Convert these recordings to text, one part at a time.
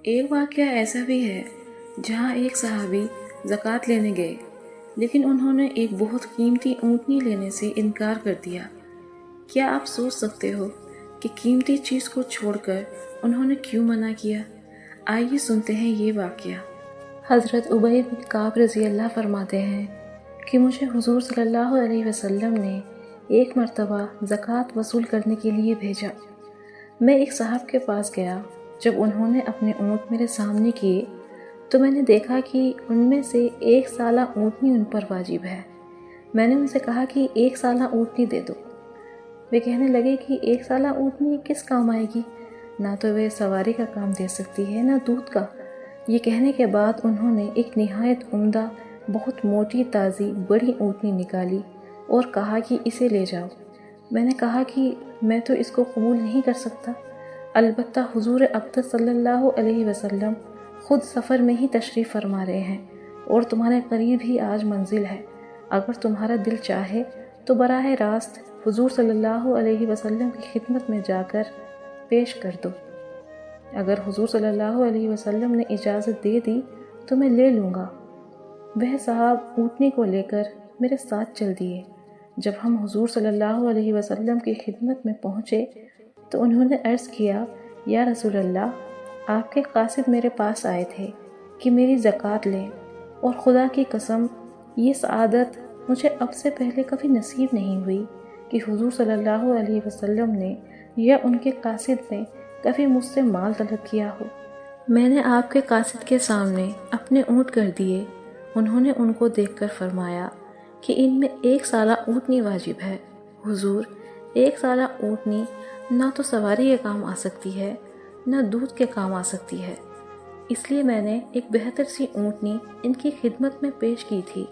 ایک واقعہ ایسا بھی ہے جہاں ایک صحابی زکوٰۃ لینے گئے، لیکن انہوں نے ایک بہت قیمتی اونٹنی لینے سے انکار کر دیا۔ کیا آپ سوچ سکتے ہو کہ قیمتی چیز کو چھوڑ کر انہوں نے کیوں منع کیا؟ آئیے سنتے ہیں یہ واقعہ۔ حضرت ابی بن کعب رضی اللہ فرماتے ہیں کہ مجھے حضور صلی اللہ علیہ وسلم نے ایک مرتبہ زکوٰۃ وصول کرنے کے لیے بھیجا۔ میں ایک صاحب کے پاس گیا۔ جب انہوں نے اپنے اونٹ میرے سامنے کیے تو میں نے دیکھا کہ ان میں سے ایک سالہ اونٹنی ان پر واجب ہے۔ میں نے ان سے کہا کہ ایک سالہ اونٹنی دے دو۔ وہ کہنے لگے کہ ایک سالہ اونٹنی کس کام آئے گی؟ نہ تو وہ سواری کا کام دے سکتی ہے، نہ دودھ کا۔ یہ کہنے کے بعد انہوں نے ایک نہایت عمدہ، بہت موٹی، تازی، بڑی اونٹنی نکالی اور کہا کہ اسے لے جاؤ۔ میں نے کہا کہ میں تو اس کو قبول نہیں کر سکتا، البتہ حضور اقدس صلی اللہ علیہ وسلم خود سفر میں ہی تشریف فرما رہے ہیں اور تمہارے قریب ہی آج منزل ہے۔ اگر تمہارا دل چاہے تو براہ راست حضور صلی اللہ علیہ وسلم کی خدمت میں جا کر پیش کر دو۔ اگر حضور صلی اللہ علیہ وسلم نے اجازت دے دی تو میں لے لوں گا۔ وہ صاحب اونٹنی کو لے کر میرے ساتھ چل دیے۔ جب ہم حضور صلی اللہ علیہ وسلم کی خدمت میں پہنچے تو انہوں نے عرض کیا، یا رسول اللہ، آپ کے قاصد میرے پاس آئے تھے کہ میری زکوٰۃ لیں، اور خدا کی قسم یہ سعادت مجھے اب سے پہلے کبھی نصیب نہیں ہوئی کہ حضور صلی اللہ علیہ وسلم نے یا ان کے قاصد نے کبھی مجھ سے مال طلب کیا ہو۔ میں نے آپ کے قاصد کے سامنے اپنے اونٹ کر دیے۔ انہوں نے ان کو دیکھ کر فرمایا کہ ان میں ایک سالہ اونٹنی واجب ہے۔ حضور، ایک سالہ اونٹنی نہ تو سواری کے کام آ سکتی ہے، نہ دودھ کے کام آ سکتی ہے، اس لیے میں نے ایک بہتر سی اونٹنی ان کی خدمت میں پیش کی تھی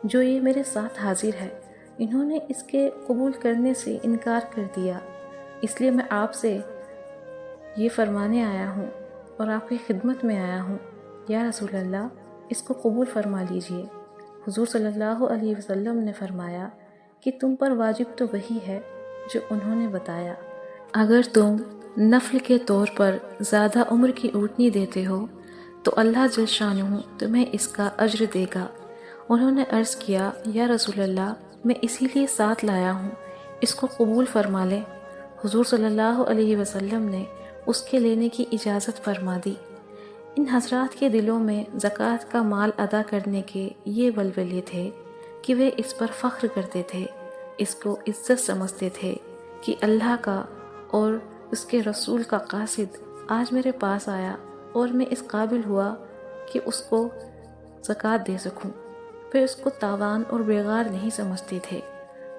جو یہ میرے ساتھ حاضر ہے۔ انہوں نے اس کے قبول کرنے سے انکار کر دیا، اس لیے میں آپ سے یہ فرمانے آیا ہوں اور آپ کی خدمت میں آیا ہوں، یا رسول اللہ، اس کو قبول فرما لیجئے۔ حضور صلی اللہ علیہ وسلم نے فرمایا کہ تم پر واجب تو وہی ہے جو انہوں نے بتایا۔ اگر تم نفل کے طور پر زیادہ عمر کی اونٹنی دیتے ہو تو اللہ جل شانہ تمہیں اس کا اجر دے گا۔ انہوں نے عرض کیا، یا رسول اللہ، میں اسی لیے ساتھ لایا ہوں، اس کو قبول فرما لیں۔ حضور صلی اللہ علیہ وسلم نے اس کے لینے کی اجازت فرما دی۔ ان حضرات کے دلوں میں زکوٰۃ کا مال ادا کرنے کے یہ ولولے تھے کہ وہ اس پر فخر کرتے تھے، اس کو عزت سمجھتے تھے کہ اللہ کا اور اس کے رسول کا قاصد آج میرے پاس آیا اور میں اس قابل ہوا کہ اس کو زکوٰۃ دے سکوں۔ پھر اس کو تاوان اور بیگار نہیں سمجھتے تھے۔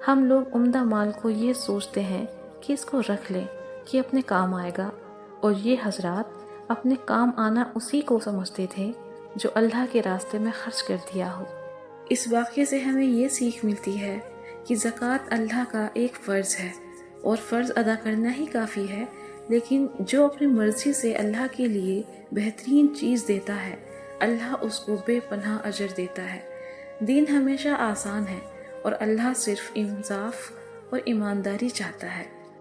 ہم لوگ عمدہ مال کو یہ سوچتے ہیں کہ اس کو رکھ لیں کہ اپنے کام آئے گا، اور یہ حضرات اپنے کام آنا اسی کو سمجھتے تھے جو اللہ کے راستے میں خرچ کر دیا ہو۔ اس واقعے سے ہمیں یہ سیکھ ملتی ہے کہ زکوٰۃ اللہ کا ایک فرض ہے اور فرض ادا کرنا ہی کافی ہے، لیکن جو اپنی مرضی سے اللہ کے لیے بہترین چیز دیتا ہے، اللہ اس کو بے پناہ اجر دیتا ہے۔ دین ہمیشہ آسان ہے اور اللہ صرف انصاف اور ایمانداری چاہتا ہے۔